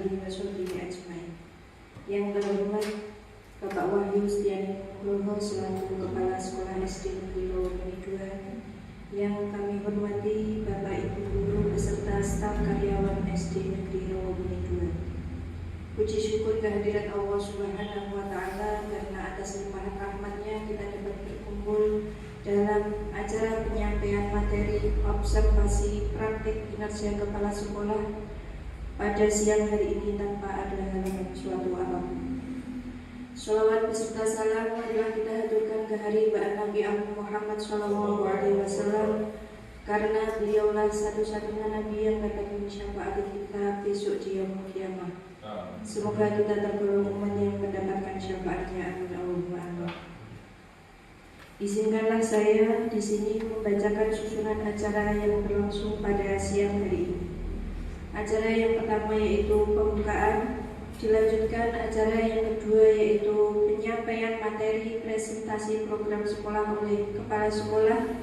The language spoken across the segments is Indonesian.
alihi wasahbihi ajmain. Yang terhormat Bapak Wahyu Setiani Nugroho selaku Kepala Sekolah SD Negeri Rawabeni 2, yang kami hormati Bapak Ibu Guru beserta staf karyawan SD Negeri Rawabeni 2. Puji syukur kehadirat Allah Subhanahu wa Ta'ala karena atas limpahan rahmatnya kita dapat berkumpul dalam acara penyampaian materi observasi praktik kinerja kepala sekolah pada siang hari ini tanpa ada halangan suatu apapun. Sholawat beserta salam marilah kita haturkan ke hari Nabi Muhammad SAW, karena beliaulah satu-satunya Nabi yang dapat mensyafaati kita besok di yaumul kiamah. Semoga kita tergolong umat yang mendapatkan syafaatnya. Amin Allahumma amin. Izinkanlah saya di sini membacakan susunan acara yang berlangsung pada siang hari ini. Acara yang pertama yaitu pembukaan, dilanjutkan acara yang kedua yaitu penyampaian materi presentasi program sekolah oleh kepala sekolah,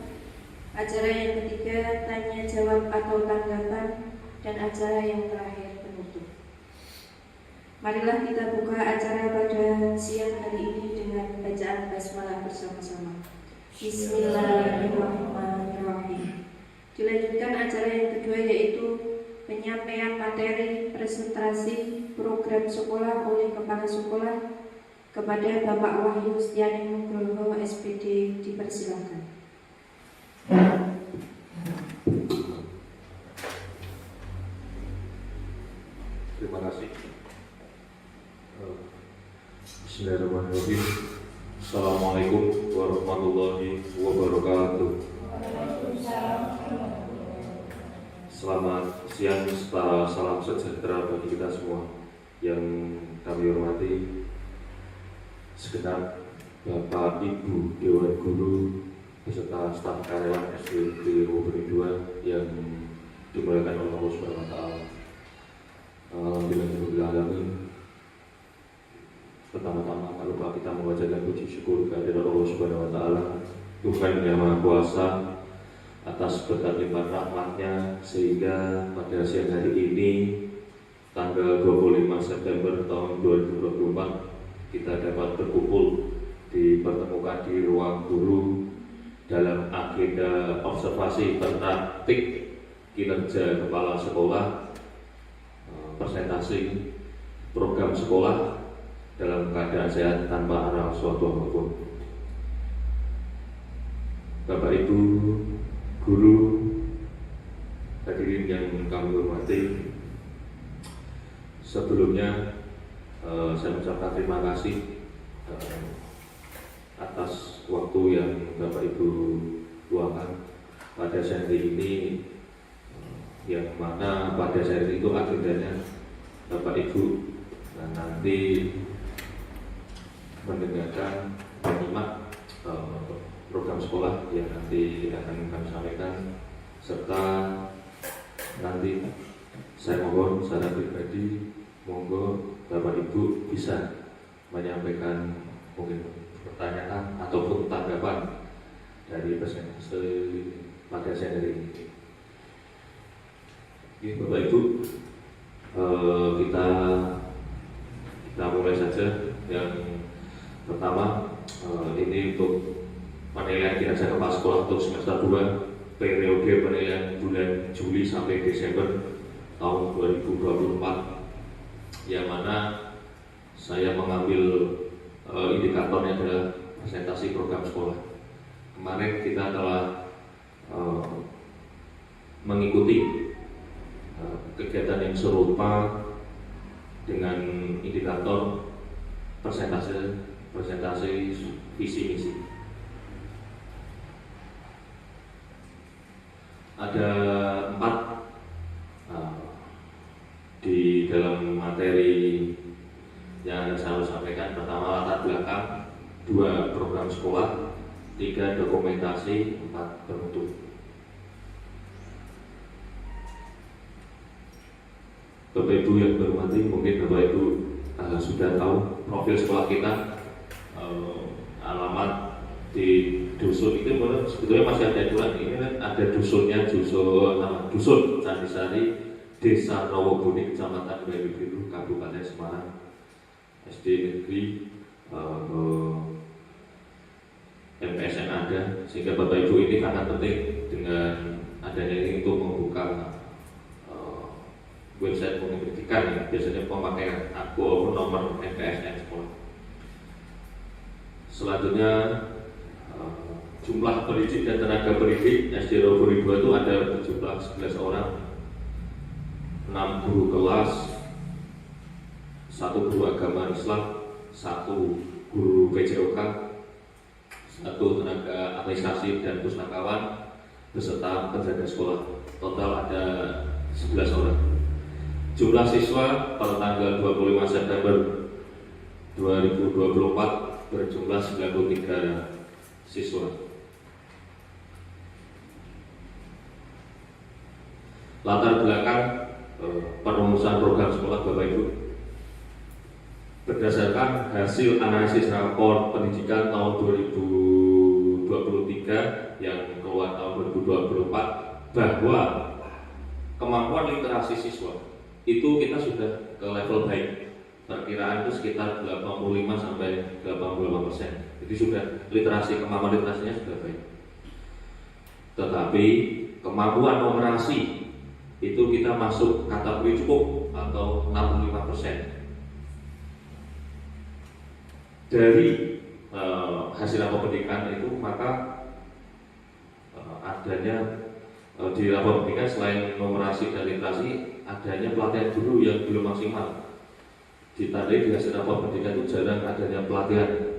acara yang ketiga tanya jawab atau tanggapan, dan acara yang terakhir penutup. Marilah kita buka acara pada siang hari ini dengan bacaan basmalah bersama-sama. Bismillahirrahmanirrahim. Dilanjutkan acara yang kedua yaitu penyampaian materi presentasi program sekolah oleh kepala sekolah. Kepada Bapak Wahyu Setiani Nugroho SPD dipersilakan. Terima kasih. Bismillahirrahmanirrahim. Assalamualaikum warahmatullahi wabarakatuh. Selamat siang serta salam sejahtera bagi kita semua. Yang kami hormati segenap Bapak Ibu Dewan Guru beserta staf karyawan SD Negeri Rawabeni 2 yang dimuliakan oleh Allah Subhanahu wa Ta'ala. Alhamdulillah. Pertama-tama tak lupa kita mengucapkan puji syukur kehadirat Allah Subhanahu wa Ta'ala, Tuhan yang Maha Kuasa, atas berkat limpahan rahmatnya sehingga pada siang hari ini tanggal 25 September tahun 2024 kita dapat berkumpul dipertemukan di ruang guru dalam agenda observasi praktik kinerja kepala sekolah, presentasi program sekolah dalam keadaan sehat tanpa ada suatu apapun. Bapak Ibu Guru, hadirin yang kami hormati, sebelumnya saya mengucapkan terima kasih atas waktu yang Bapak Ibu luangkan pada siang hari ini, yang mana pada siang hari itu agendanya Bapak Ibu nanti mendengarkan, menyimak program sekolah yang nanti akan kami sampaikan, serta nanti saya mohon secara pribadi monggo Bapak Ibu bisa menyampaikan mungkin pertanyaan ataupun tanggapan dari presentasi pada siang hari ini. Oke, Bapak Ibu, kita mulai saja. Yang pertama, ini untuk penilaian kinerja kepala sekolah untuk semester 2 periode penilaian bulan Juli sampai Desember tahun 2024, yang mana saya mengambil indikatornya adalah presentasi program sekolah. Kemarin kita telah mengikuti kegiatan yang serupa dengan indikator presentasi visi misi. Ada 4 di dalam materi yang saya sampaikan. Pertama, latar belakang, 2 program sekolah, 3 dokumentasi, 4 penutup. Bapak Ibu yang berhormati, mungkin Bapak Ibu sudah tahu profil sekolah kita, alamat di dusun itu sebetulnya masih ada aturan. Ini kan ada dusunnya, dusun Candisari Desa Rawabuni, Kecamatan Banyu Biru, Kabupaten Semarang, SD Negeri MPSN ada, sehingga Bapak Ibu ini sangat penting dengan adanya ini untuk membuka website pendidikan ya, biasanya pemakaian akun nomor MPSN sekolah. Selanjutnya jumlah pendidik dan tenaga pendidik SD Rawabuni 2 itu ada berjumlah 11 orang, 6 guru kelas, 1 guru agama Islam, 1 guru PJOK, 1 tenaga administrasi dan pustakawan, beserta penjaga sekolah. Total ada 11 orang. Jumlah siswa pada tanggal 25 September 2024 berjumlah 93 siswa. Latar belakang perumusan program sekolah Bapak Ibu berdasarkan hasil analisis rapor pendidikan tahun 2023 yang keluar tahun 2024 bahwa kemampuan literasi siswa itu kita sudah ke level baik, perkiraan itu sekitar 85 sampai 85%. Jadi sudah kemampuan literasinya sudah baik. Tetapi kemampuan numerasi itu kita masuk kategori cukup atau 65%. Dari hasil rapor pendidikan itu maka adanya di rapor pendidikan selain numerasi dan literasi adanya pelatihan guru yang belum maksimal. Ditandai di hasil rapor pendidikan itu jarang adanya pelatihan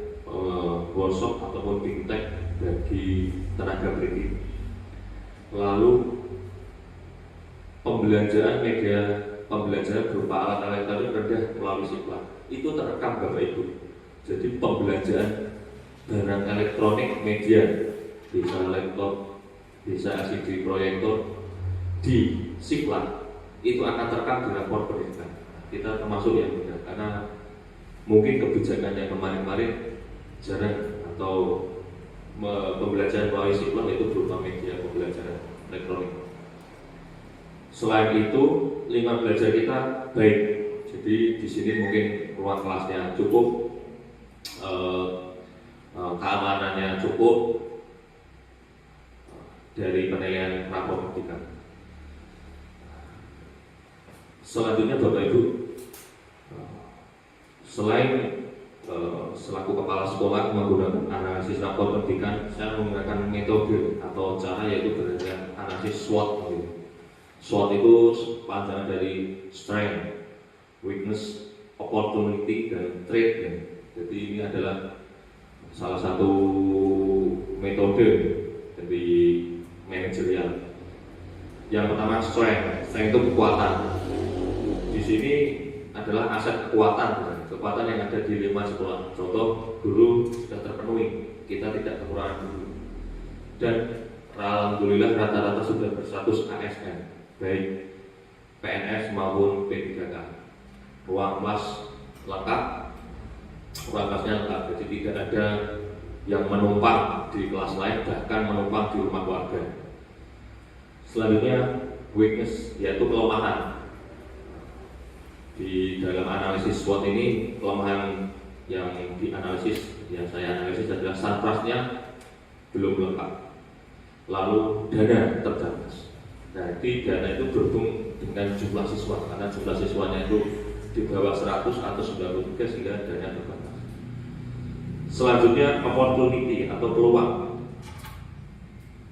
workshop ataupun bimtek bagi tenaga pendidik. Lalu pembelajaran berupa alat-alat elektronik rendah melalui Siklat itu terekam Bapak Ibu. Jadi pembelajaran barang elektronik media, bisa laptop, bisa LCD proyektor di Siklat itu akan terekam di rapor pendidikan. Kita termasuk yang mudah karena mungkin kebijakannya kemarin-kemarin jarang atau pembelajaran melalui Siklat itu berupa media pembelajaran elektronik. Selain itu, lingkungan belajar kita baik. Jadi di sini mungkin ruang kelasnya cukup, keamanannya cukup dari penilaian rapor pendidikan. Selanjutnya Bapak Ibu, selain selaku kepala sekolah menggunakan analisis rapor pendidikan, saya menggunakan metode atau cara yaitu berdasarkan analisis SWOT. SWOT itu panjangan dari strength, weakness, opportunity, dan threat. Jadi ini adalah salah satu metode dari manajerial. Yang pertama strength itu kekuatan. Di sini adalah aset kekuatan yang ada di 5 sekolah. Contoh, guru sudah terpenuhi, kita tidak kekurangan guru. Dan alhamdulillah rata-rata sudah berstatus ASN, baik PNS maupun P3K. Ruang kelas lengkap, ruang kelasnya lengkap, jadi tidak ada yang menumpang di kelas lain, bahkan menumpang di rumah keluarga. Selanjutnya weakness, yaitu kelemahan. Di dalam analisis SWOT ini, kelemahan yang dianalisis, yang saya analisis adalah sarprasnya belum lengkap, lalu dana terbatas. Jadi dana itu berhubung dengan jumlah siswa, karena jumlah siswanya itu di bawah 100 atau 93 sehingga dana terbatas. Selanjutnya opportunity atau peluang.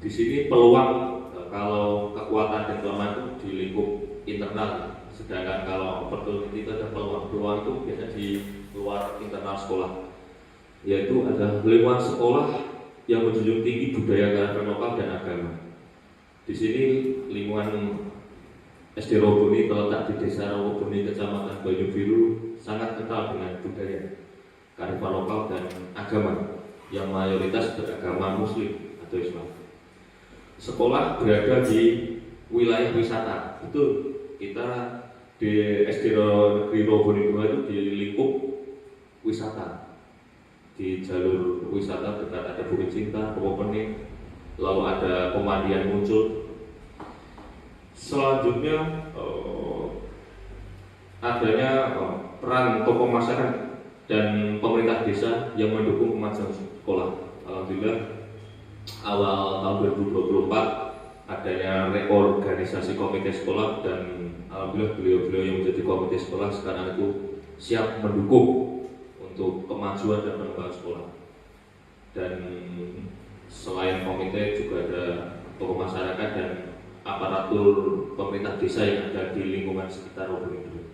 Di sini peluang kalau kekuatan dan kelemahan itu di lingkup internal, sedangkan kalau opportunity itu ada peluang. Peluang itu biasanya di luar internal sekolah, yaitu ada lingkungan sekolah yang menjunjung tinggi budaya kearifan lokal dan agama. Di sini lingkungan SD Rawabuni terletak di Desa Rawabuni, Kecamatan Banyu Biru, sangat kental dengan budaya kearifan lokal dan agama yang mayoritas beragama Muslim atau Islam. Sekolah berada di wilayah wisata. Betul, kita di SD Negeri Rawabuni 2 itu di lingkup wisata. Di jalur wisata dekat ada Bukit Cinta, Pening, lalu ada pemandian muncul. Selanjutnya adanya peran tokoh masyarakat dan pemerintah desa yang mendukung kemajuan sekolah. Alhamdulillah awal tahun 2024 adanya reorganisasi komite sekolah, dan alhamdulillah beliau-beliau yang menjadi komite sekolah sekarang itu siap mendukung untuk kemajuan dan pengembangan sekolah. Dan selain komite juga ada tokoh masyarakat dan aparatur pemerintah desa yang ada di lingkungan sekitar Wonorejo.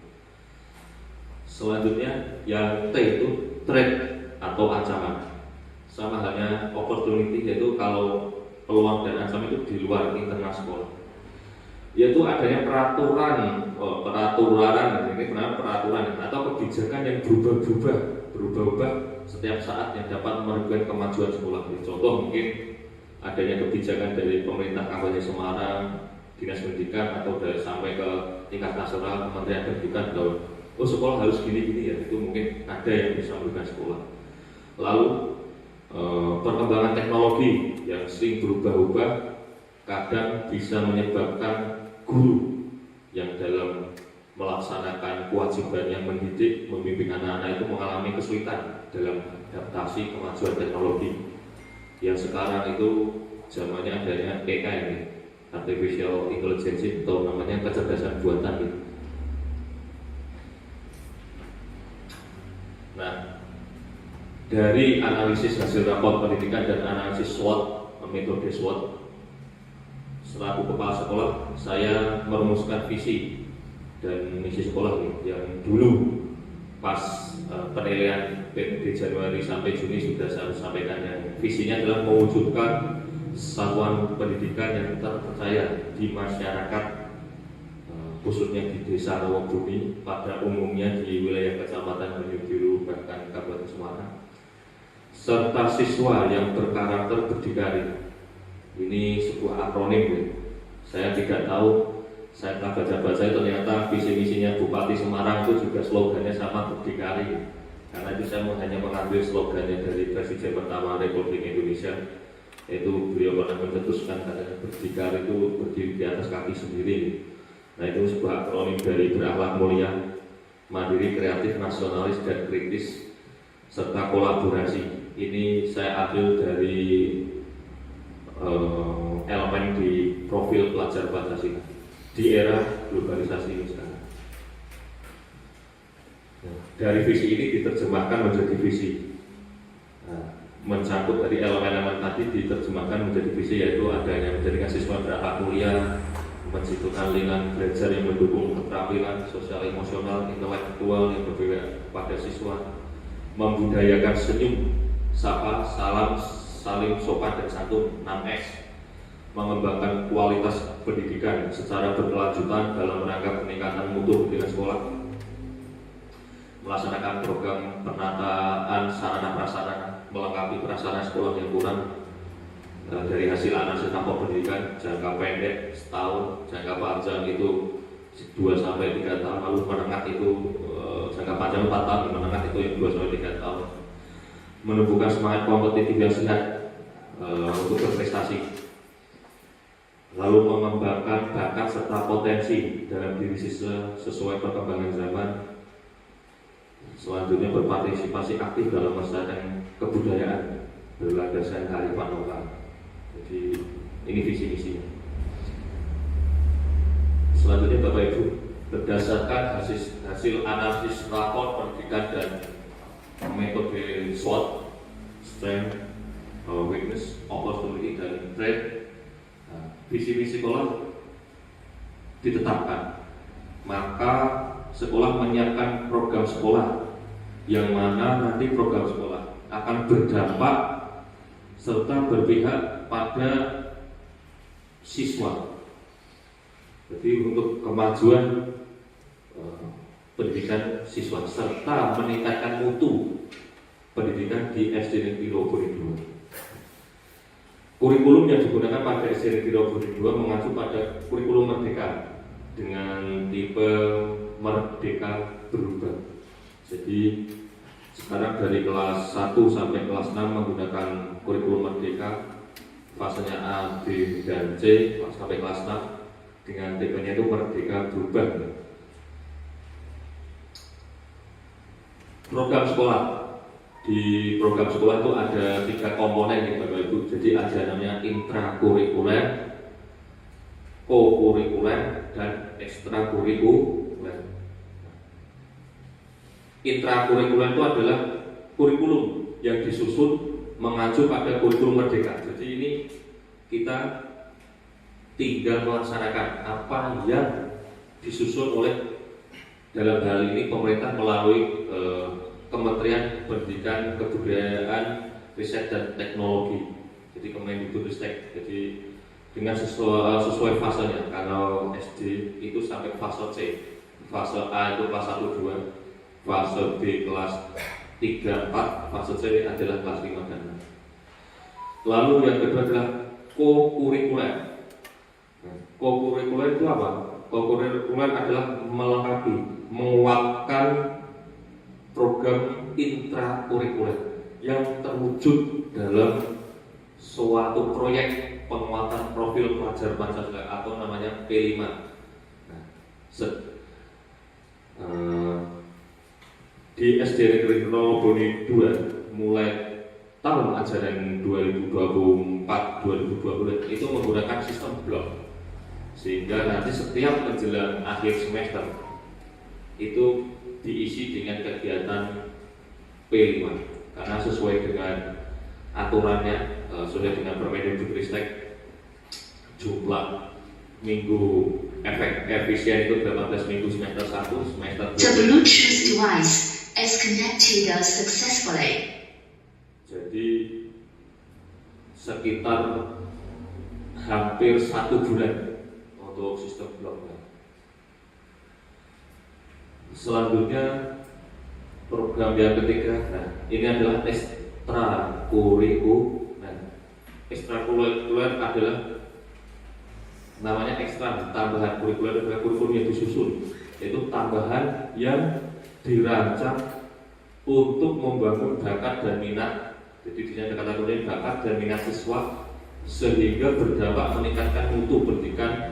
Selanjutnya yang T itu threat atau ancaman. Sama halnya opportunity, yaitu kalau peluang dan ancaman itu di luar internal sekolah, yaitu adanya peraturan ini benar peraturan atau kebijakan yang berubah-ubah setiap saat yang dapat merugikan kemajuan sekolah. Contoh mungkin adanya kebijakan dari pemerintah Kabupaten Semarang, Dinas Pendidikan, atau dari sampai ke tingkat nasional Kementerian Pendidikan bahwa sekolah harus gini-gini ya, itu mungkin ada yang bisa merugikan sekolah. Lalu perkembangan teknologi yang sering berubah-ubah kadang bisa menyebabkan guru yang dalam melaksanakan kewajibannya mendidik, membimbing anak-anak itu mengalami kesulitan dalam adaptasi kemajuan teknologi yang sekarang itu zamannya adanya AI ini, artificial intelligence, atau namanya kecerdasan buatan gitu. Nah, dari analisis hasil rapor pendidikan dan analisis SWOT, metode SWOT, selaku kepala sekolah, saya merumuskan visi dan misi sekolah yang dulu pas penilaian PPD Januari sampai Juni sudah saya sampaikan. Yang visinya adalah mewujudkan satuan pendidikan yang terpercaya di masyarakat, khususnya di Desa Rawabumi, pada umumnya di wilayah Kecamatan Banyubiru bahkan Kabupaten Semarang, serta siswa yang berkarakter berdikari. Ini sebuah akronim. Saya tidak tahu, saya telah baca-baca ternyata visi misinya Bupati Semarang itu juga slogannya sama, berdikari. Karena itu saya hanya mengambil slogannya dari Presiden pertama Republik Indonesia, yaitu beliau pernah mencetuskan katanya berdikari itu berdiri di atas kaki sendiri. Nah, itu sebuah akronim dari berakhlak mulia, mandiri, kreatif, nasionalis, dan kritis, serta kolaborasi. Ini saya ambil dari elemen di profil pelajar Pancasila di era globalisasi ini sekarang. Dari visi ini diterjemahkan menjadi visi, mencangkut dari elemen-elemen tadi diterjemahkan menjadi visi, yaitu adanya menjadikan siswa berakhlak mulia, menciptakan lingkungan belajar yang mendukung keterampilan sosial, emosional, intelektual yang berbeda pada siswa, membudayakan senyum, sapa, salam, saling, sopan, dan santun 6S, mengembangkan kualitas pendidikan secara berkelanjutan dalam rangka peningkatan mutu pendidikan sekolah, melaksanakan program penataan sarana prasarana, melengkapi prasarana sekolah yang kurang dari hasil analisis dampak pendidikan jangka pendek setahun, jangka panjang itu 2-3 tahun, lalu menengah itu jangka panjang 4 tahun, menengah itu yang 2-3 tahun. Menumbuhkan semangat kompetitif yang sehat untuk berprestasi, lalu mengembangkan bakat serta potensi dalam diri siswa sesuai perkembangan zaman. Selanjutnya berpartisipasi aktif dalam melestarikan kebudayaan berlandaskan kearifan lokal. Jadi ini visi misinya. Selanjutnya Bapak Ibu, berdasarkan hasil analisis rapor pendidikan dan metode SWOT, strength, weakness, opportunity, dan threat, visi misi sekolah ditetapkan. Maka sekolah menyiapkan program sekolah yang mana nanti program sekolah akan berdampak serta berpihak pada siswa. Jadi untuk kemajuan pendidikan siswa serta meningkatkan mutu pendidikan di SD Negeri Wonorejo. Kurikulum yang digunakan pada SD Negeri Wonorejo mengacu pada kurikulum merdeka dengan tipe merdeka berubah. Jadi sekarang dari kelas 1 sampai kelas 6 menggunakan kurikulum merdeka, fasenya A, B, dan C, sampai kelas 6 dengan tipenya itu merdeka berubah. program sekolah. Di program sekolah itu ada 3 komponen nih Bapak Ibu. Jadi ada namanya intrakurikuler, kokurikuler, dan ekstrakurikuler. Intrakurikuler itu adalah kurikulum yang disusun mengacu pada kurikulum Merdeka. Jadi ini kita tinggal melaksanakan apa yang disusun oleh, dalam hal ini pemerintah melalui Kementerian Pendidikan, Kebudayaan, Riset dan Teknologi. Jadi Kemendikbudristek. Jadi dengan sesuai fasenya. Kalau SD itu sampai fase C. Fase A itu kelas 1 2, fase B kelas 3 4, fase C adalah kelas 5 dan 6. Lalu yang kedua adalah kokurikuler. Kokurikuler itu apa? Kokurikuler adalah melengkapi, menguatkan program intrakurikuler yang terwujud dalam suatu proyek penguatan profil pelajar Pancasila atau namanya P5. Nah, di SD Negeri Rawaboni 2 mulai tahun ajaran 2024-2025 itu menggunakan sistem blok, sehingga nanti setiap menjelang akhir semester itu diisi dengan kegiatan P5 karena sesuai dengan aturannya, sesuai dengan Permendikbudristek, jumlah minggu efisien itu 18 minggu semester 1, semester 2. The Bluetooth device is connected successfully. Jadi sekitar hampir 1 bulan untuk sistem bloknya. Selanjutnya program yang ketiga, nah ini adalah ekstrakurikuler. Ekstrakurikuler adalah namanya ekstra, tambahan. Kurikuler adalah kurikulum yang disusun, yaitu tambahan yang dirancang untuk membangun bakat dan minat. Jadi di sini ada kata kunci bakat dan minat siswa sehingga berdampak meningkatkan mutu pendidikan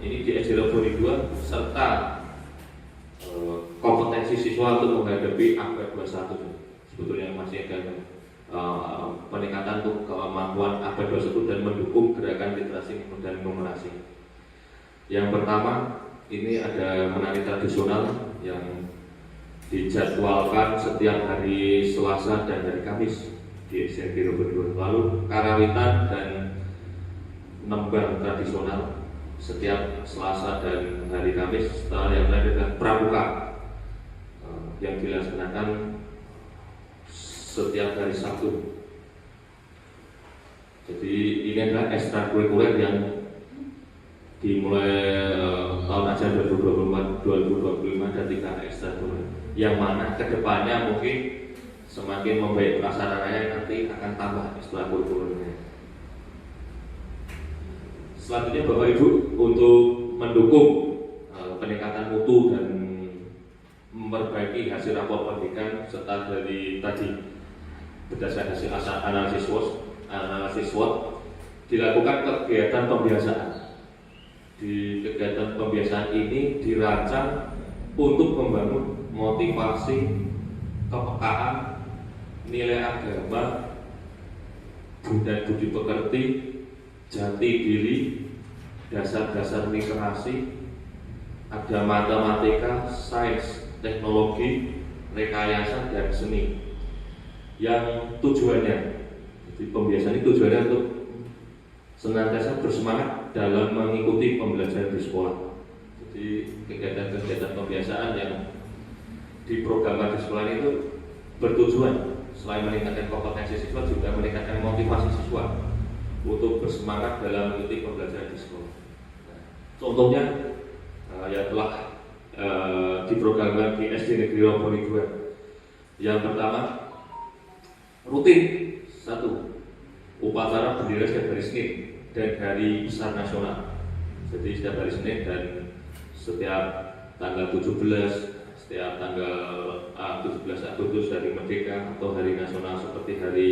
ini di SD Rawaboni 2 serta kompetensi siswa untuk menghadapi ABAD 21. Sebetulnya masih ada peningkatan untuk kemampuan ABAD 21 dan mendukung gerakan literasi dan numerasi. Yang pertama, ini ada menari tradisional yang dijadwalkan setiap hari Selasa dan hari Kamis di SMP Rawaboni 2. Lalu karawitan dan nembang tradisional setiap Selasa dan hari Kamis. Setelah yang terakhir adalah pramuka yang dilaksanakan setiap hari Sabtu. Jadi ini adalah ekstrakurikuler yang dimulai tahun ajaran 2024-2025 dan 3 ekstrakurikuler yang mana kedepannya mungkin semakin membaik pelaksanaannya nanti akan tambah ekstrakurikulernya. Selanjutnya Bapak Ibu, untuk mendukung peningkatan mutu dan memperbaiki hasil rapor pendidikan serta dari tadi berdasarkan hasil analisis SWOT dilakukan kegiatan pembiasaan. Di kegiatan pembiasaan ini dirancang untuk membangun motivasi, kepekaan, nilai agama, budi pekerti, jati diri, dasar-dasar literasi, ada matematika, sains, teknologi, rekayasa, dan seni. Yang tujuannya, jadi pembiasaan itu tujuannya untuk senantiasa bersemangat dalam mengikuti pembelajaran di sekolah. Jadi kegiatan-kegiatan pembiasaan yang diprogramkan di sekolah itu bertujuan selain meningkatkan kompetensi siswa juga meningkatkan motivasi siswa untuk bersemangat dalam mengikuti pembelajaran di sekolah. Nah, contohnya yang telah diprogramkan di SD Negeri Rawaboni 2. Yang pertama, rutin 1 upacara bendera setiap hari Senin dan hari besar nasional. Jadi setiap hari Senin dan setiap tanggal 17, setiap tanggal 17 Agustus hari Merdeka atau hari nasional seperti hari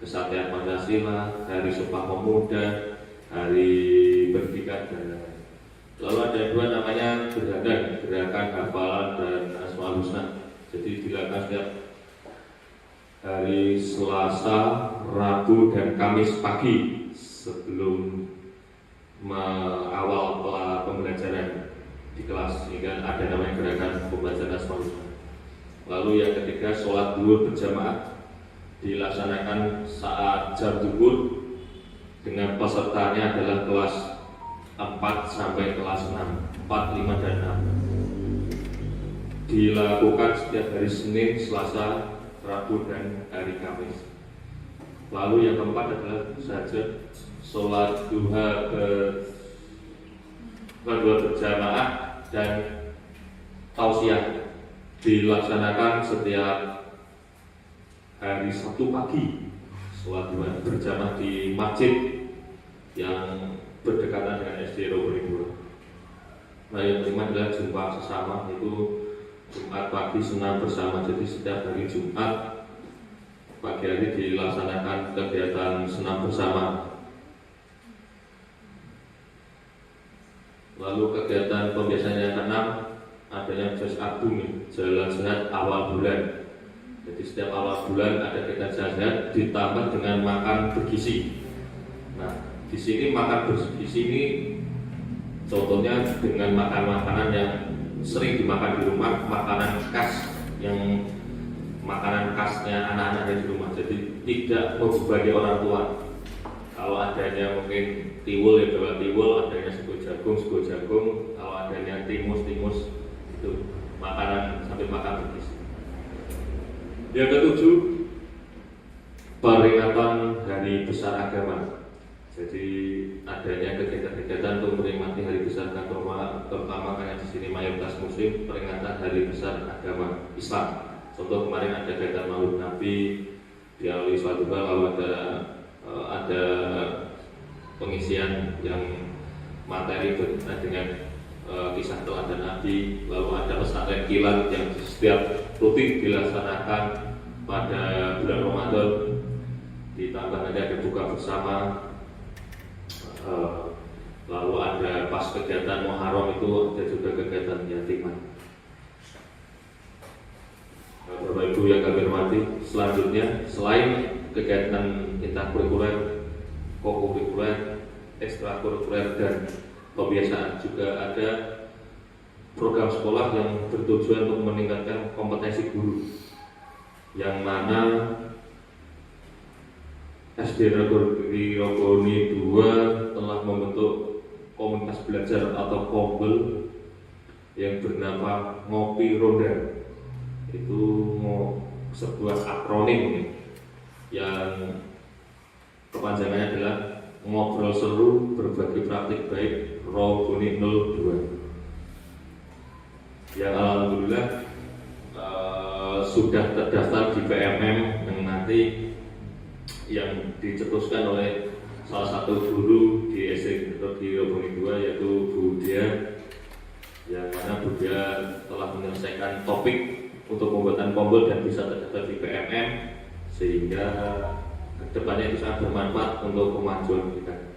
Kesatria Pancasila, hari Sumpah Pemuda, hari Berdikar dan lain-lain. Lalu ada 2 namanya gerakan hafalan dan asmaul husna. Jadi Jadi dilakukan setiap hari Selasa, Rabu, dan Kamis pagi sebelum awal pembelajaran di kelas, sehingga ada namanya gerakan pembelajaran asmaul. Lalu yang ketiga, sholat zuhur berjamaah dilaksanakan saat jam zuhur dengan pesertanya adalah kelas 4 sampai kelas 6, 4, 5, dan 6. Dilakukan setiap hari Senin, Selasa, Rabu, dan hari Kamis. Lalu yang keempat adalah saja sholat duha berjamaah dan tausiah dilaksanakan setiap hari Sabtu pagi. Sholat duha berjamaah di masjid yang berdekatan dengan SD Roboringgo. Nah, yang kelima adalah jumpa sesama, yaitu Jumat pagi senam bersama. Jadi setiap hari Jumat pagi hari dilaksanakan kegiatan senam bersama. Lalu kegiatan pembiasaan yang keenam adanya jas agung, jalan sehat awal bulan. Jadi setiap awal bulan ada kegiatan sehat ditambah dengan makan bergizi. Nah, di sini makan bergizi ini contohnya dengan makan makanan yang sering dimakan di rumah, makanan khas yang makanan khasnya anak-anak di rumah. Jadi tidak membebani orang tua. Kalau adanya mungkin tiwul ya bawa tiwul, adanya sego jagung, kalau adanya timus itu makanan sambil makan bergizi. Yang ketujuh, peringatan Hari Besar Agama. Jadi adanya kegiatan-kegiatan untuk menikmati Hari Besar Agama, terutama karena di sini mayoritas Muslim, peringatan Hari Besar Agama Islam. Contoh kemarin ada kegiatan Maulid Nabi, dialami sholat duha, lalu ada pengisian yang materi berkaitan dengan kisah teladan Nabi, lalu ada pesantren kilat yang setiap rutin dilaksanakan pada bulan Ramadan, ditambah nanti ada buka bersama. Lalu ada pas kegiatan Muharram itu ada juga kegiatan yatimah. Bapak Ibu yang kami hormati, selanjutnya selain kegiatan kita kurikuler, kokurikuler, ekstrakurikuler, dan pembiasaan, juga ada program sekolah yang bertujuan untuk meningkatkan kompetensi guru, yang mana SD Negeri Rogoni 2 telah membentuk komunitas belajar atau kombel yang bernama Ngopi Ronda. Itu sebuah akronim yang kepanjangannya adalah ngobrol seru berbagi praktik baik Rogoni 02, yang alhamdulillah sudah terdaftar di PMM yang nanti yang dicetuskan oleh salah satu guru di SD Negeri Rogoni 2, yaitu Bu Dia, yang mana Bu Dia telah menyelesaikan topik untuk pembuatan kombel dan bisa terdaftar di PMM, sehingga kedepannya itu sangat bermanfaat untuk kemajuan kita.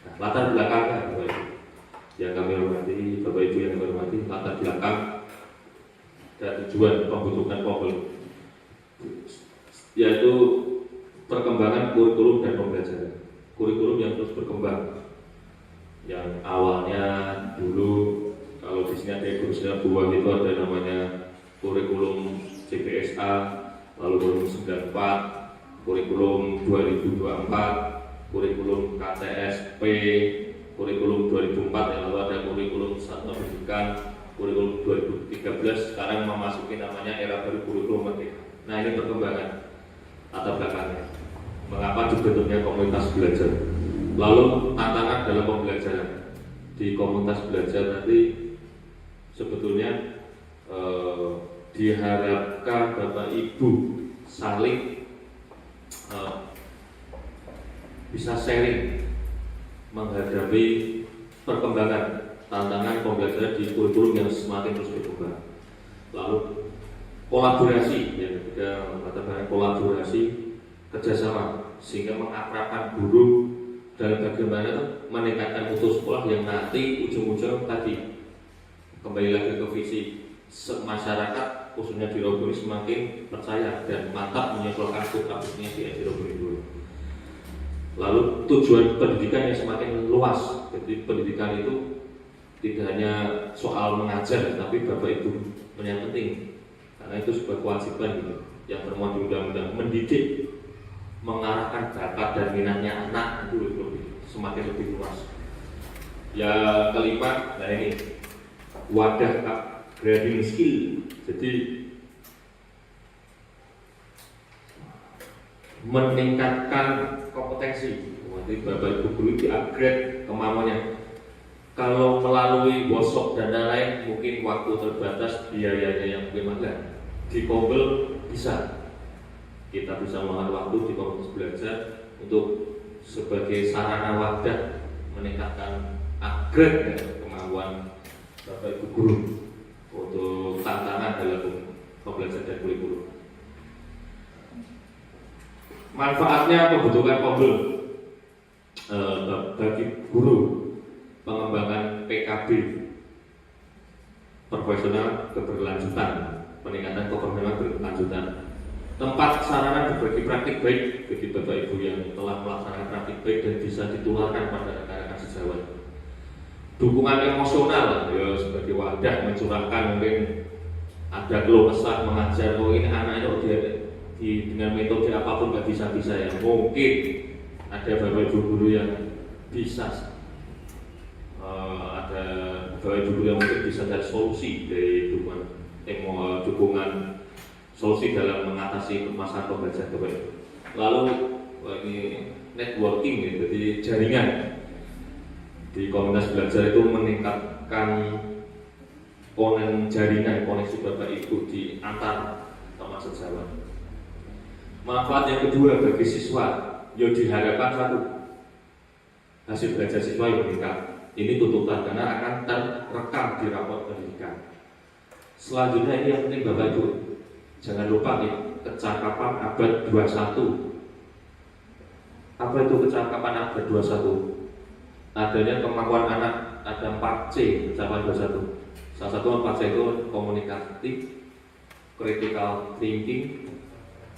Nah, latar belakangnya Bapak Ibu yang kami hormati, Bapak Ibu yang kami hormati, latar belakang dan tujuan pembentukan kombel yaitu perkembangan kurikulum dan pembelajaran. Kurikulum yang terus berkembang, yang awalnya dulu kalau di sini ada kursusnya buah itu ada namanya kurikulum CPSA, lalu kurikulum 94, kurikulum 2024, kurikulum KTSP, kurikulum 2004, yang lalu ada kurikulum satuan pendidikan, kurikulum 2013, sekarang memasuki namanya era baru kurikulum merdeka. Nah, ini perkembangan latar belakangnya. Mengapa dibentuknya komunitas belajar? Lalu tantangan dalam pembelajaran di komunitas belajar nanti sebetulnya diharapkan Bapak Ibu saling bisa sharing menghadapi perkembangan tantangan pembelajaran di kurikulum yang semakin terus berkembang. Lalu kolaborasi, yang ketiga katakan kolaborasi, kerjasama, sehingga mengakrabkan guru dalam bagaimana meningkatkan mutu sekolah yang nanti ujung-ujung tadi kembali lagi ke visi masyarakat khususnya di Rogo ini semakin percaya dan mantap menyekolahkan putra-putrinya di SD Rogo dulu. Lalu tujuan pendidikan yang semakin luas. Jadi pendidikan itu tidak hanya soal mengajar, tapi Bapak Ibu yang penting, karena itu sebuah kewajiban gitu, yang termuat di undang-undang, mendidik, mengarahkan bakat dan minatnya anak itu semakin lebih luas. Ya kelima, nah ini wadah upgrading skill. Jadi meningkatkan kompetensi. Jadi Bapak Ibu guru di-upgrade kemampuannya. Kalau melalui workshop dan lain-lain mungkin waktu terbatas, biayanya yang mungkin mahal. Di Kombel bisa. Kita bisa meluangkan waktu di komunitas belajar untuk sebagai sarana wadah meningkatkan upgrade ya, kemampuan Bapak Ibu guru untuk tantangan dalam pembelajaran dan kurikulum. Manfaatnya pembentukan Kombel bagi guru, pengembangan PKB profesional keberlanjutan, peningkatan keprofesionalan berkelanjutan, tempat sarana berbagi praktik baik bagi Bapak Ibu yang telah melaksanakan praktik baik dan bisa ditularkan pada rekan-rekan sejawat. Dukungan emosional ya, sebagai wadah mencurahkan, mungkin ada keluh kesah mengajar, oh ini anak itu dengan metode apapun nggak bisa ya, mungkin ada Bapak Ibu guru yang bisa ada Bapak Ibu guru yang mungkin bisa dari solusi dari dukungan solusi dalam mengatasi masalah pembelajaran Bapak Ibu. Lalu ini networking ya, jadi jaringan di komunitas belajar itu meningkatkan koneksi Bapak Ibu di antar teman sejawat. Manfaat yang kedua bagi siswa, ya diharapkan satu, hasil belajar siswa yang meningkat. Ini tuntutan karena akan terekam di rapor pendidikan. Selanjutnya ini yang penting Bapak Ibu, jangan lupa nih, kecakapan abad 21. Apa itu kecakapan abad 21? Adanya kemampuan anak, ada 4C kecakapan 21. Salah satu 4C itu komunikatif, critical thinking,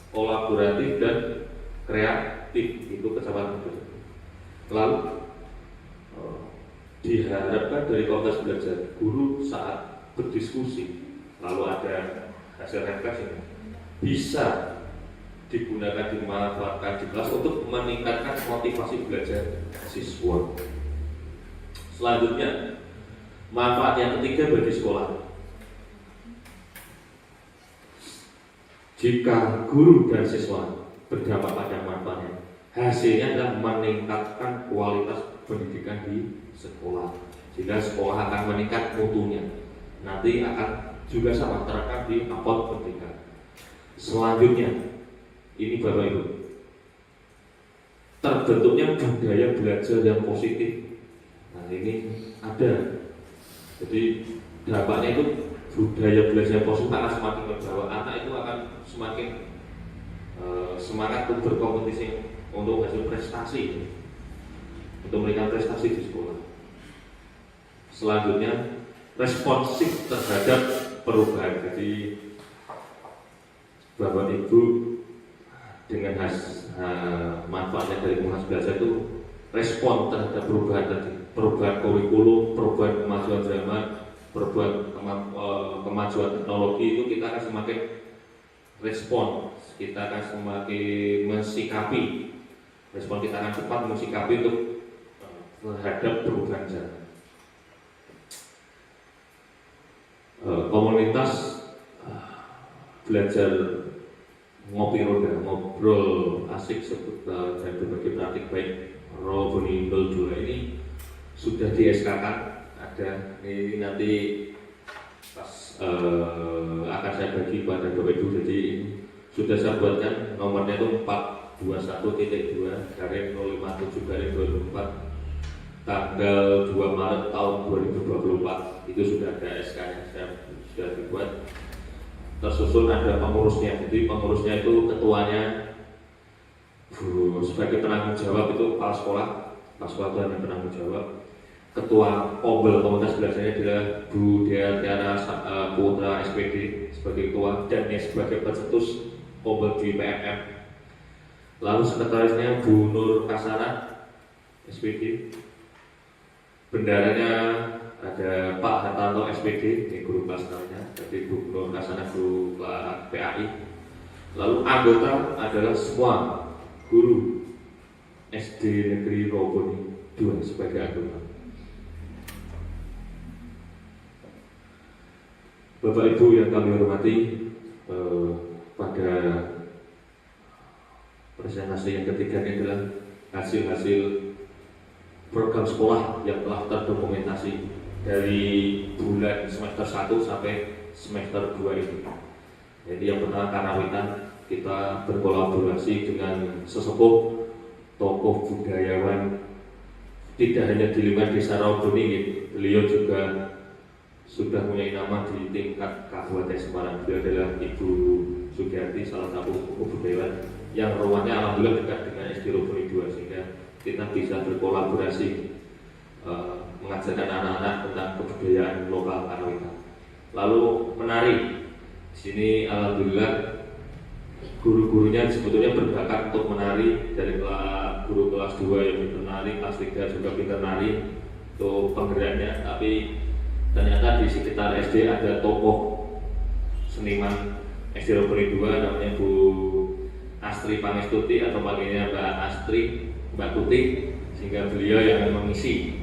kolaboratif, dan kreatif. Itu kecakapan 21. Lalu diharapkan dari komunitas belajar, guru saat berdiskusi lalu ada hasil refleksi bisa digunakan, dimanfaatkan di kelas untuk meningkatkan motivasi belajar siswa. Selanjutnya, manfaat yang ketiga bagi sekolah. Jika guru dan siswa berdampak pada manfaatnya, hasilnya adalah meningkatkan kualitas pendidikan di sekolah. Jika sekolah akan meningkat mutunya, nanti akan juga sama terekam di rapor pendidikan. Selanjutnya, ini Bapak Ibu, terbentuknya budaya belajar yang positif. Nah ini ada. Jadi dampaknya itu budaya belajar yang positif akan semakin berbawa. Anak itu akan semakin semangat untuk berkompetisi untuk hasil prestasi, untuk memberikan prestasi di sekolah. Selanjutnya, responsif terhadap perubahan. Jadi Bapak Ibu dengan manfaatnya dari komunitas belajar itu respon terhadap perubahan tadi, perubahan kurikulum, perubahan kemajuan zaman, perubahan kemajuan teknologi, itu kita akan semakin respon, kita akan semakin mensikapi, respon kita akan cepat mensikapi untuk terhadap perubahan zaman. Komunitas belajar ngopi roda, ngobrol asik seputar dan berbagi praktik baik Rogo Nimbel 2 ini sudah di SK-kan, ada ini nanti pas akan saya bagi pada Bapak Ibu. Jadi sudah saya buatkan, nomornya itu 421.2/057/2004 tanggal 2 Maret tahun 2024. Itu sudah ada SK-nya, sudah dibuat. Tersusun ada pengurusnya, jadi pengurusnya itu ketuanya sebagai penanggung jawab itu kepala sekolah itu ada penanggung jawab. Ketua Kombel komunitas belajarnya adalah Bu Diana Putra SPD sebagai ketua dan sebagai pencetus Komber di PMM. Lalu sekretarisnya Bu Nur Kasana SPD. Bendaranya ada Pak Hartanto SPD, ini guru kelas namanya, jadi Bu Nur Kasana guru PAI. Lalu anggota adalah semua guru SD Negeri Roboni 2 sebagai anggota. Bapak Ibu yang kami hormati, pada presentasi yang ketiga ini adalah hasil-hasil program sekolah yang telah terdokumentasi dari bulan semester 1 sampai semester 2 ini. Jadi yang pertama karawitan, kita berkolaborasi dengan sesepuh tokoh budayawan tidak hanya di 5 desa Roboni, beliau juga sudah punya nama di tingkat Kabupaten Semarang. Beliau adalah Ibu Sugiyarti, salah satu tokoh budayawan yang rumahnya alhamdulillah dekat dengan SD Roboni 2, sehingga kita bisa berkolaborasi mengajarkan anak-anak tentang kebudayaan lokal karawitan. Lalu menari, di sini alhamdulillah guru-gurunya sebetulnya berbakat untuk menari, dari guru kelas 2 yang pintar menari, kelas 3 juga pintar menari untuk penggeraknya. Tapi ternyata di sekitar SD ada tokoh seniman SD Roboni 2 namanya Bu Astri Pangestuti atau panggilnya Mbak Astri, Mbak Tuti, sehingga beliau yang mengisi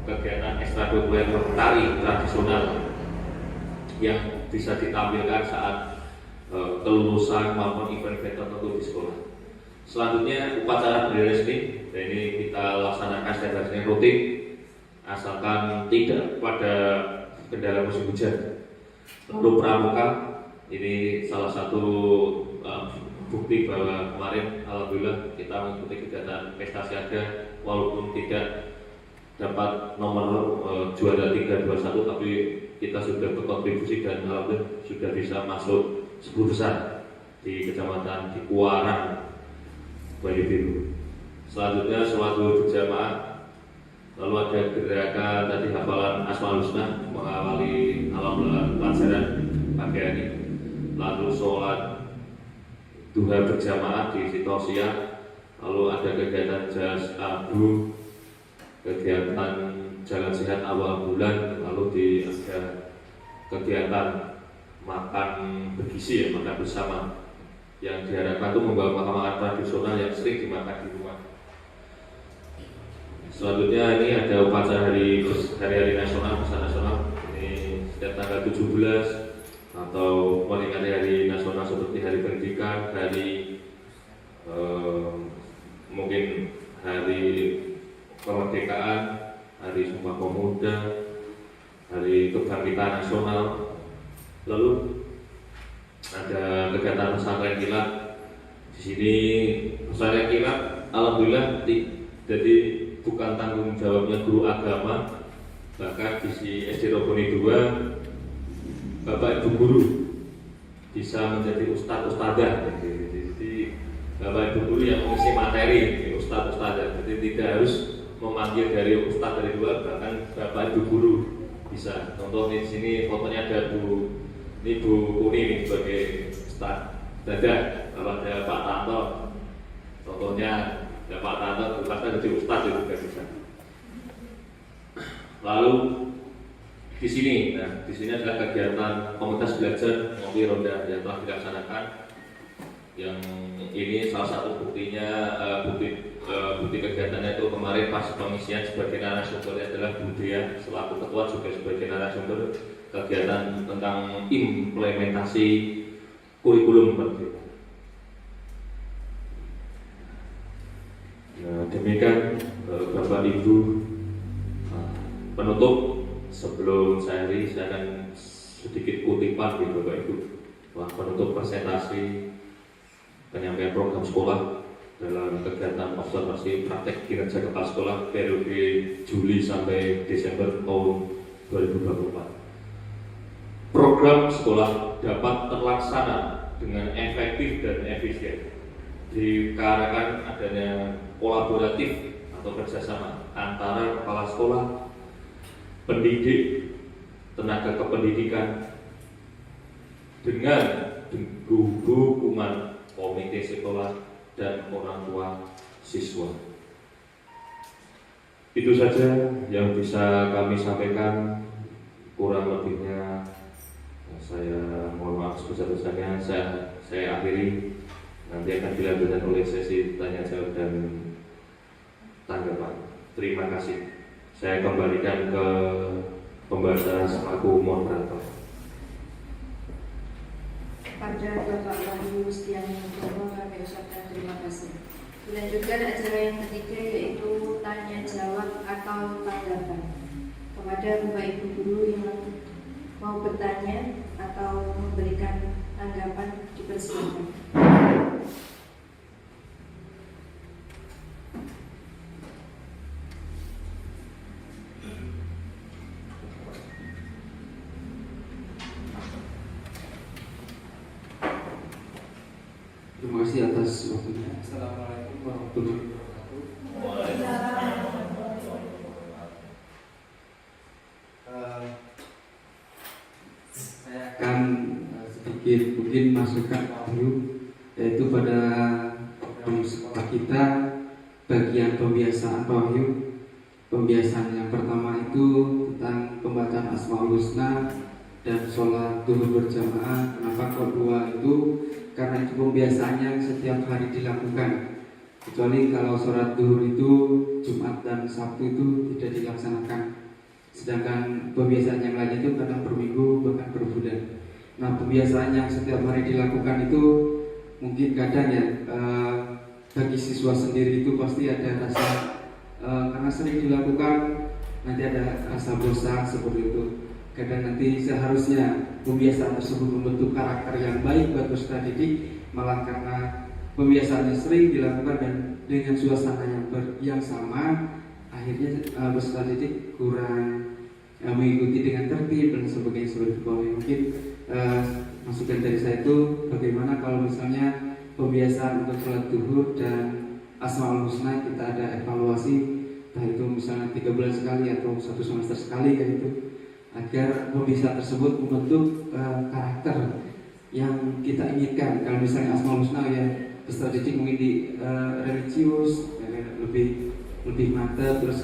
kegiatan ekstrakurikuler tari tradisional yang bisa ditampilkan saat kelulusan maupun event-event tertentu di sekolah. Selanjutnya upacara bendera resmi, dan ini kita laksanakan secara rutin asalkan tidak pada kendala musim hujan. Untuk pramuka, ini salah satu bukti bahwa kemarin alhamdulillah kita mengikuti kegiatan pesta siaga walaupun tidak dapat nomor juara 3, 2, 1, tapi kita sudah berkontribusi dan alhamdulillah sudah bisa masuk 10 besar di kecamatan di Kuarang, Bayu Biru. Selanjutnya sholat berjamaah, lalu ada gerakan tadi hafalan Asmaul Husna mengawali alam pelajaran pagi hari, lalu sholat duha berjamaah di Sitosia, lalu ada kegiatan jas abu, kegiatan jalan sehat awal bulan, lalu ada kegiatan makan bergizi ya, makan bersama yang diharapkan itu membawa makanan tradisional yang sering dimakan di rumah. Selanjutnya ini ada upacara hari nasional, pesan nasional. Ini setiap tanggal 17 atau memperingati hari nasional seperti hari pendidikan, hari mungkin hari kemerdekaan, hari Sumpah Pemuda, hari kebangkitan nasional. Lalu ada kegiatan pesantren kilat. Di sini pesantren kilat alhamdulillah jadi bukan tanggung jawabnya guru agama, bahkan di SD Roboni 2 Bapak Ibu guru bisa menjadi ustadz-ustadzah. Jadi Bapak Ibu guru yang mengisi materi ustadz-ustadzah. Jadi tidak harus memanggil dari ustadz dari luar, bahkan Bapak Ibu guru bisa. Contoh di sini fotonya ada ini Bu Kuni nih sebagai ustadz dadah. Kalau ada Pak Tanto, contohnya ada Pak Tanto, bukan jadi ustadz itu juga bisa. Lalu di sini adalah kegiatan komunitas belajar ngopi ronda yang telah dilaksanakan. Yang ini salah satu buktinya, bukti kegiatannya itu kemarin pas pengisian sebagai narasumber adalah Budaya selaku ketua juga sebagai narasumber kegiatan tentang implementasi kurikulum merdeka. Nah, demikian Bapak Ibu penutup. Sebelum saya akan sedikit kutipan di Bapak Ibu penutup presentasi penyampaian program sekolah dalam kegiatan observasi praktek kinerja kepala sekolah periode Juli sampai Desember tahun 2024. Program sekolah dapat terlaksana dengan efektif dan efisien dikarenakan adanya kolaboratif atau kerjasama antara kepala sekolah, pendidik, tenaga kependidikan, dengan dukungan komite sekolah dan orang tua siswa. Itu saja yang bisa kami sampaikan. Kurang lebihnya saya mohon maaf sebesar-besarnya. Saya akhiri. Nanti akan dilanjutkan oleh sesi tanya jawab dan tanggapan. Terima kasih. Saya kembalikan ke pembahasan selaku moderator. Pada Bapak Wahyu Setiani Nugroho kami ucapkan terima kasih. Dilanjutkan acara yang ketiga yaitu tanya jawab atau tanggapan. Kepada Bapak Ibu guru yang mau bertanya atau memberikan tanggapan dipersilakan. Terima kasih atas waktunya. Assalamualaikum warahmatullahi wabarakatuh. Saya akan sedikit mungkin masukan dulu, yaitu pada program sekolah kita bagian pembiasaan Pak Wahyu. Pembiasaan yang pertama itu tentang pembacaan Asmaul Husna dan sholat duhur berjamaah. Kenapa kok dua itu? Karena itu pembiasaan yang setiap hari dilakukan. Kecuali kalau sholat duhur itu Jumat dan Sabtu itu tidak dilaksanakan. Sedangkan pembiasaan yang lain itu kadang per minggu bahkan per bulan. Nah, pembiasaan yang setiap hari dilakukan itu mungkin kadang ya bagi siswa sendiri itu pasti ada rasa karena sering dilakukan nanti ada rasa bosan seperti itu. Kadang nanti seharusnya pembiasaan tersebut membentuk karakter yang baik buat peserta didik, malah karena pembiasaannya sering dilakukan dan dengan suasana yang sama, akhirnya peserta didik kurang mengikuti dengan tertib dan sebagainya seperti itu. Mungkin masukan dari saya itu bagaimana kalau misalnya pembiasaan untuk sholat duhur dan Asmaul Husna kita ada evaluasi, entah itu misalnya 3 bulan sekali atau 1 semester sekali kayak gitu, agar pembiasaan tersebut membentuk karakter yang kita inginkan. Kalau misalnya Asmaul Husna ya peserta didik mungkin di religius lebih mantap, terus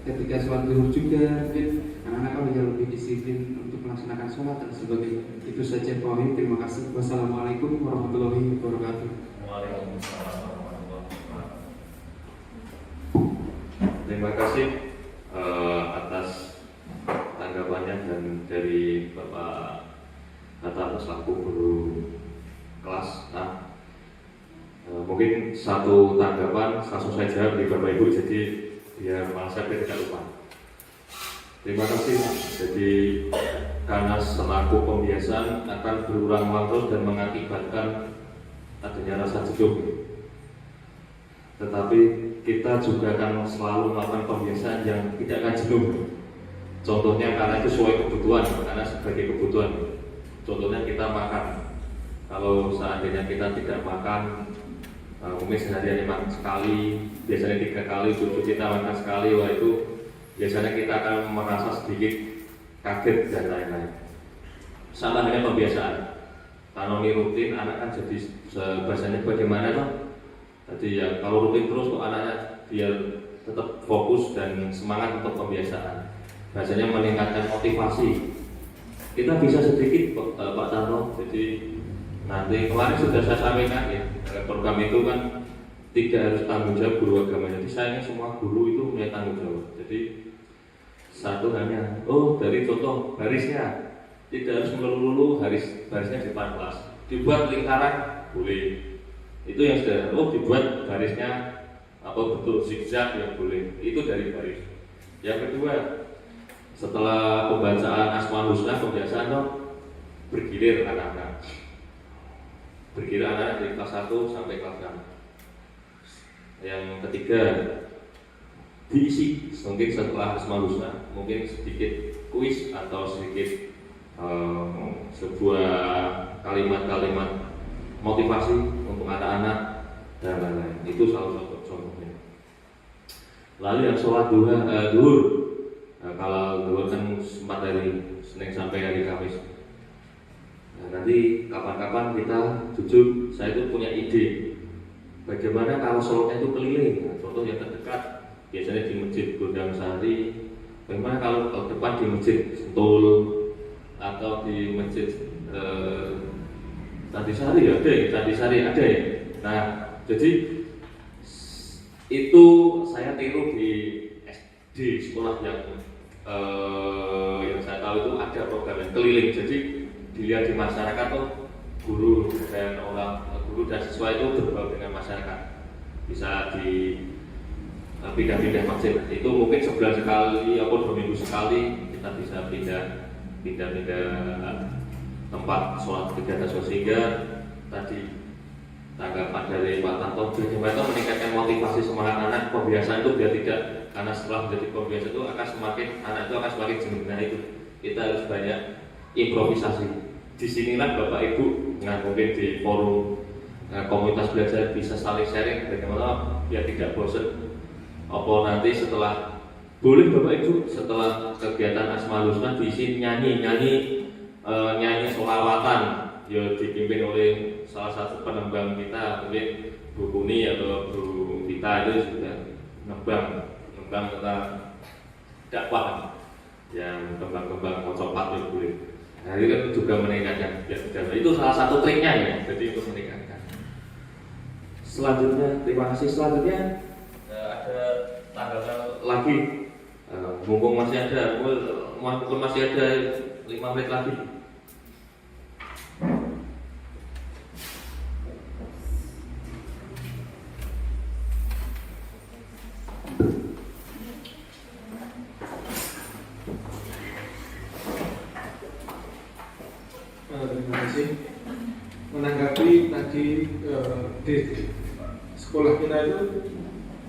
ketika sholat duhur juga mungkin anak-anak kalau yang lebih disiplin untuk melaksanakan sholat dan sebagainya. Itu saja Pak Wahyu, terima kasih. Wassalamualaikum warahmatullahi wabarakatuh. Terima kasih atas tanggapannya dan dari Bapak Hatta selaku guru kelas. Nah, mungkin satu tanggapan langsung saya jawab di Bapak Ibu, jadi biar malah saya tidak lupa. Terima kasih. Jadi karena selaku pembiasaan akan berulang-ulang terus dan mengakibatkan adanya rasa jenuh. Tetapi kita juga akan selalu melakukan pembiasaan yang tidak akan jenuh. Contohnya karena itu sesuai kebutuhan, karena sebagai kebutuhan. Contohnya kita makan. Kalau seandainya kita tidak makan, mungkin sehari hanya makan sekali, biasanya 3 kali, cucu kita makan sekali, wah itu biasanya kita akan merasa sedikit kaget dan lain-lain. Sama dengan pembiasaan. Kalau ini rutin, anak kan jadi bahasanya bagaimana toh? Jadi ya kalau rutin terus kok anaknya biar tetap fokus dan semangat untuk pembiasaan. Bahasanya meningkatkan motivasi. Kita bisa sedikit Pak Tarno. Jadi nanti kemarin sudah saya sampaikan ya, program itu kan tidak harus tanggung jawab guru agama. Jadi saya ini semua guru itu punya tanggung jawab. Jadi satu hanya, dari contoh barisnya tidak harus melulu barisnya di depan kelas. Dibuat lingkaran boleh. Itu yang sudah. Dibuat barisnya betul zigzag ya boleh. Itu dari baris. Yang kedua, setelah pembacaan Asmaul Husna pembiasaan bergilir anak-anak. Bergilir anak dari kelas 1 sampai kelas 6. Yang ketiga, diisi mungkin setelah Asmaul Husna mungkin sedikit kuis atau sedikit sebuah kalimat-kalimat motivasi untuk anak-anak dan lain-lain. Itu salah satu contohnya. Lalu yang sholat duhur, kalau duhur kan 4 hari Senin sampai hari Kamis. Nah, nanti nanti kapan-kapan kita jujur, saya itu punya ide bagaimana kalau sholatnya itu keliling. Nah, contoh yang terdekat biasanya di Masjid Gondang Sari, bagaimana kalau depan di Masjid Sentul atau di Masjid Candisari ada ya, Candisari ada ya. Nah, jadi itu saya tiru di SD sekolah yang saya tahu itu ada program yang keliling. Jadi dilihat di masyarakat tuh guru dan siswa itu berbaur dengan masyarakat, bisa di pindah-pindah masjid. Itu mungkin sebulan sekali atau 2 minggu sekali kita bisa pindah tempat sholat kegiatan sehingga tadi tanggapan dari Pak Tanto bagaimana itu meningkatkan motivasi semangat anak. Pembiasaan itu biar tidak, karena setelah menjadi pembiasa itu akan semakin anak itu akan semakin jenuh. Nah itu kita harus banyak improvisasi. Disinilah Bapak Ibu mungkin di forum komunitas belajar bisa saling sharing bagaimana biar tidak bosan. Apa nanti setelah boleh Bapak Ibu setelah kegiatan Asmaul Husna diisi nyanyi sholawatan ya dipimpin oleh salah satu penembang kita, mungkin Bu Kuni atau Bu Vita itu sudah nembang tentang dakwah yang kembang mocopat ya boleh. Nah itu kan juga meningkatkan itu salah satu triknya ya, jadi untuk meningkatkan. Selanjutnya, terima kasih. Selanjutnya ada tanggapan lagi, mumpung masih ada 5 menit lagi. Terima kasih. Menanggapi tadi di sekolah kita itu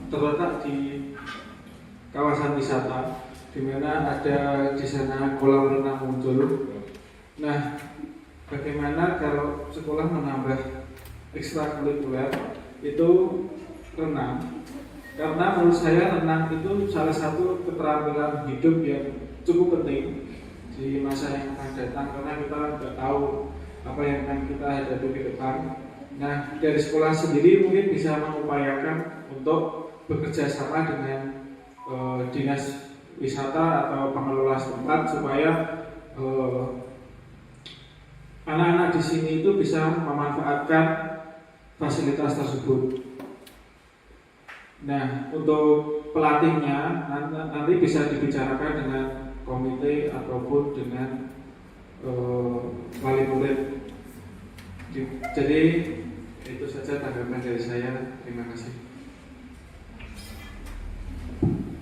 terletak di kawasan wisata, di mana ada di sana kolam renang muncul. Nah, bagaimana kalau sekolah menambah ekstrakurikuler itu renang? Karena menurut saya renang itu salah satu keterampilan hidup yang cukup penting di masa yang akan datang, karena kita tidak tahu apa yang akan kita hadapi ke depan. Nah, dari sekolah sendiri mungkin bisa mengupayakan untuk bekerja sama dengan dinas wisata atau pengelola setempat supaya anak-anak di sini itu bisa memanfaatkan fasilitas tersebut. Nah, untuk pelatihnya nanti bisa dibicarakan dengan komite ataupun dengan wali murid. Jadi itu saja tanggapan dari saya. Terima kasih.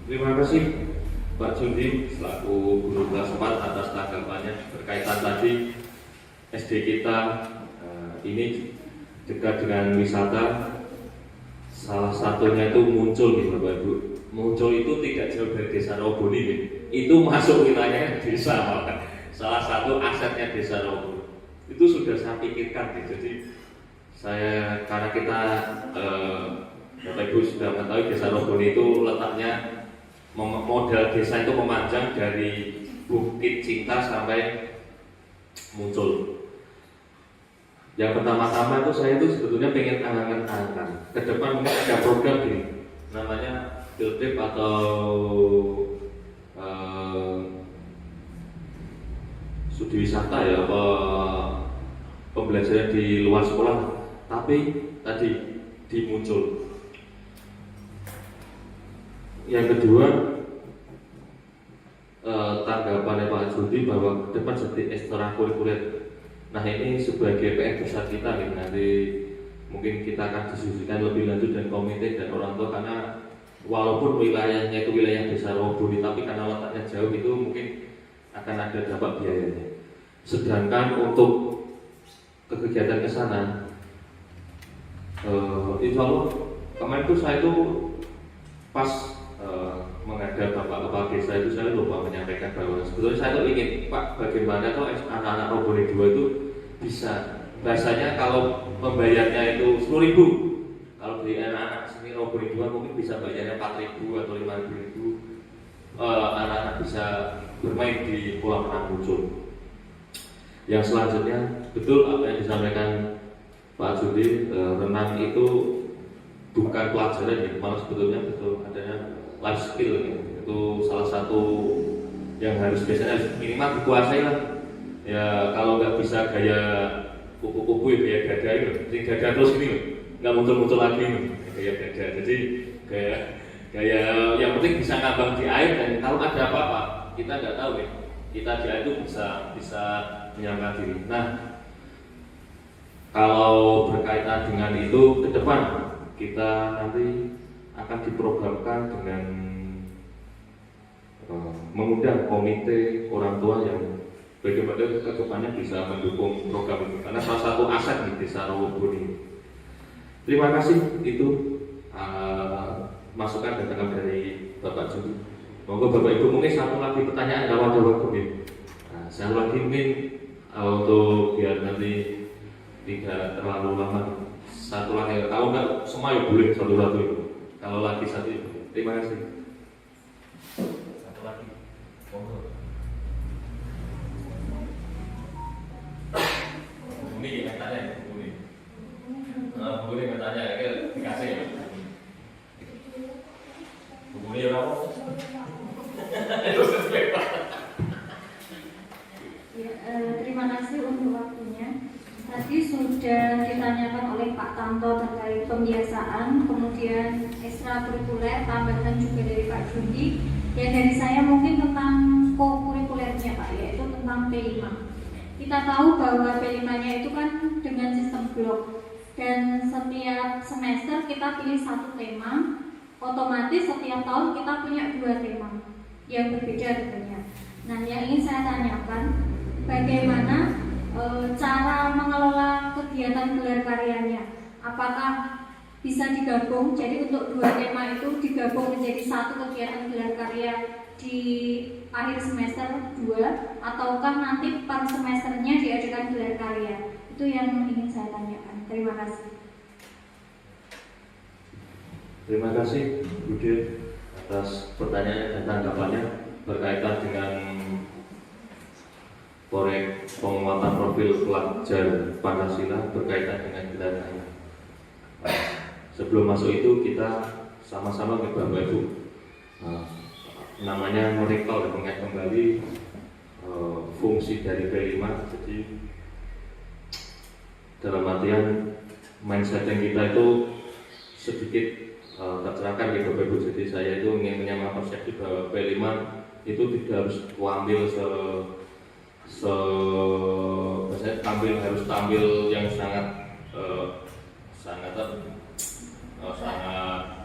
Terima kasih Pak Jundi selaku guru kelas 4 atas tanggapannya berkaitan tadi SD kita ini dekat dengan wisata. Salah satunya itu muncul nih Bapak Ibu. Muncul itu tidak jauh dari Desa Roboni nih. Itu masuk wilayah desa, salah satu asetnya Desa Roboni. Itu sudah saya pikirkan nih. Jadi karena kita Bapak Ibu sudah mengetahui Desa Roboni itu letaknya model desa itu memanjang dari Bukit Cinta sampai Muncul. Yang pertama-tama itu saya itu sebetulnya pengen angan-angan ke depan mungkin ada program gini namanya field trip atau studi wisata ya, pembelajaran di luar sekolah, tapi tadi di Muncul. Yang kedua, tanggapannya Pak Judi bahwa ke depan jadi ekstrakurikuler. Nah ini sebagai PR besar kita nih, nanti mungkin kita akan diskusikan lebih lanjut dengan komite dan orang tua, karena walaupun wilayahnya itu wilayah Desa Roboni, tapi karena letaknya jauh itu mungkin akan ada dampak biayanya. Sedangkan untuk kegiatan ke sana, insya Allah kemarin itu saya itu pas menghadap Bapak Kepala Desa itu saya lupa menyampaikan bahwa sebetulnya saya tuh ingin Pak bagaimana tuh anak-anak Roboni 2 itu bisa bahasanya kalau membayarnya itu 10.000, kalau di anak-anak sini Roboni 2 mungkin bisa bayarnya 4.000 atau 5.000, anak-anak bisa bermain di kolam renang Muncul. Yang selanjutnya, betul apa yang disampaikan Pak Judi, renang itu bukan pelajaran ya, malah sebetulnya betul adanya life skill ya. Itu salah satu yang harus biasanya minimal dikuasai lah. Ya kalau nggak bisa gaya kupu-kupu ya, gaya gada itu, jadi gada terus ini loh, nggak muncul-muncul lagi nih, gaya gada. Jadi gaya yang penting bisa ngambang di air, dan kalau ada apa-apa kita nggak tahu ya, kita di air itu bisa menyangka diri. Nah, kalau berkaitan dengan itu ke depan kita nanti akan diprogramkan dengan mengundang komite orang tua yang bagaimana ke depannya bisa mendukung program ini, karena salah satu aset di Desa Rawabuni. Terima kasih, itu masukan dan tanggapan dari Bapak Judi. Monggo Bapak Ibu, mungkin satu lagi pertanyaan kalau ada waktu ya. Nah, saya lagi mungkin untuk biar nanti tidak terlalu lama. Satu lagi, kalau enggak semua ya boleh satu-satu itu. Kalau lagi satu itu. Terima kasih. Satu lagi. Monggo. Ini yang tanya, ini. Ini yang tanya, dikasih ya. Ini ya apa? Terima kasih untuk waktunya. Tadi sudah ditanyakan oleh Pak Tanto terkait pembiasaan, kemudian ekstrakurikuler, tambahan juga dari Pak Judi. Ya dari saya mungkin tentang co-kurikulernya Pak, yaitu tentang P5. Kita tahu bahwa P5-nya itu kan dengan sistem blok, dan setiap semester kita pilih satu tema, otomatis setiap tahun kita punya 2 tema yang berbeda tentunya. Nah, yang ingin saya tanyakan, bagaimana cara mengelola kegiatan gelar karyanya? Apakah bisa digabung? Jadi untuk 2 tema itu digabung menjadi satu kegiatan gelar karya di akhir semester 2, ataukah nanti per semesternya diadakan gelar karya? Itu yang ingin saya tanyakan. Terima kasih. Terima kasih Budi atas pertanyaan dan tanggapannya berkaitan dengan proyek penguatan profil pelajar Pancasila berkaitan dengan gelar karya. Sebelum masuk itu kita sama-sama Bapak Ibu namanya merecall dan mengingat kembali fungsi dari P5. Jadi dalam artian mindset yang kita itu sedikit tercerahkan di Bapak Ibu. Jadi saya itu ingin menyamakan persepsi bahwa P5 itu tidak harus tampil harus tampil yang sangat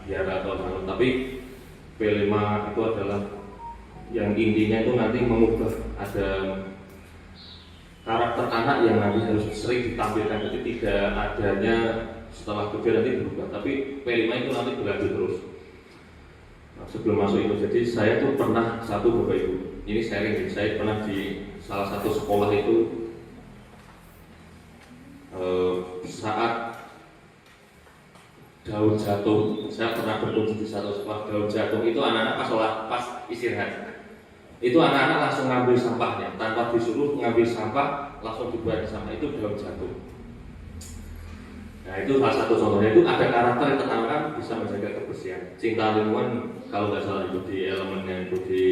biara atau sangat, tapi P5 itu adalah yang intinya itu nanti mengubah ada karakter anak yang nanti harus sering ditampilkan, jadi tidak adanya setelah kerja nanti berubah, tapi P5 itu nanti berlanjut terus. Nah, sebelum masuk itu, jadi saya tuh pernah satu Bapak Ibu, ini sharing, saya pernah di salah satu sekolah itu saat daun jatuh, saya pernah berkunjung di satu sekolah daun jatuh itu anak-anak pas istirahat, itu anak-anak langsung ngambil sampahnya tanpa disuruh ngambil sampah, langsung dibuang sampah, itu daun jatuh. Nah itu salah satu contohnya, itu ada karakter yang tertanam bisa menjaga kebersihan, cinta lingkungan, kalau nggak salah itu di elemennya itu di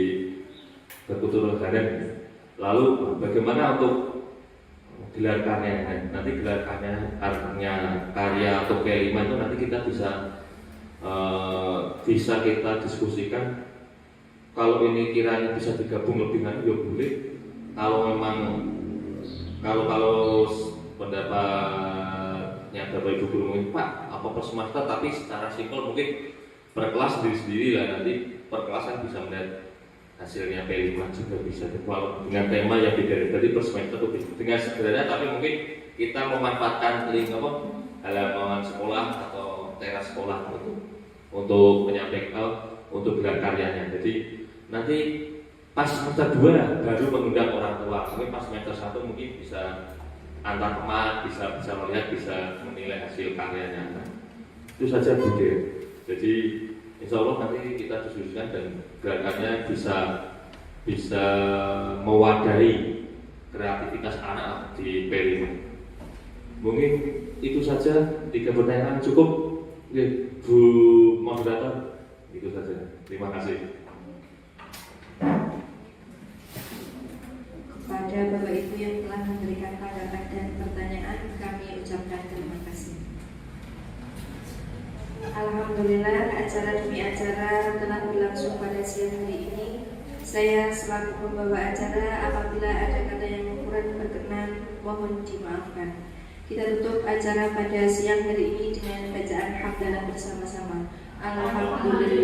berkultur garden. Lalu bagaimana untuk gelar karya, nanti gelar karya atau P5 itu nanti kita bisa kita diskusikan. Kalau ini kiranya bisa digabung lebih nanti ya boleh. Kalau memang kalau pendapatnya Bapak Ibu guru mungkin Pak apa per semester, tapi secara simpel mungkin per kelas sendiri lah, nanti per kelas kan bisa melihat hasilnya P5 juga bisa. Walau dengan tema yang beda, berarti per semester itu dengan sederhana, tapi mungkin kita memanfaatkan halaman sekolah atau teras sekolah untuk menyampaikan untuk gelar karyanya. Jadi nanti pas semester 2 baru mengundang orang tua, mungkin pas semester 1 mungkin bisa antar teman, bisa melihat, bisa menilai hasil karyanya. Nah, itu saja Budi. Jadi insya Allah nanti kita diskusikan dan gerakannya bisa mewadahi kreativitas anak di P5. Mungkin itu saja 3 pertanyaan cukup. Oke, Bu Moderator, itu saja. Terima kasih. Kepada Bapak Ibu yang telah memberikan tanggapan dan pertanyaan, kami ucapkan terima kasih. Alhamdulillah, acara demi acara telah berlangsung pada siang hari ini. Saya selaku pembawa acara, apabila ada kata yang kurang berkenan, mohon dimaafkan. Kita tutup acara pada siang hari ini dengan bacaan hamdalah bersama-sama. Alhamdulillah.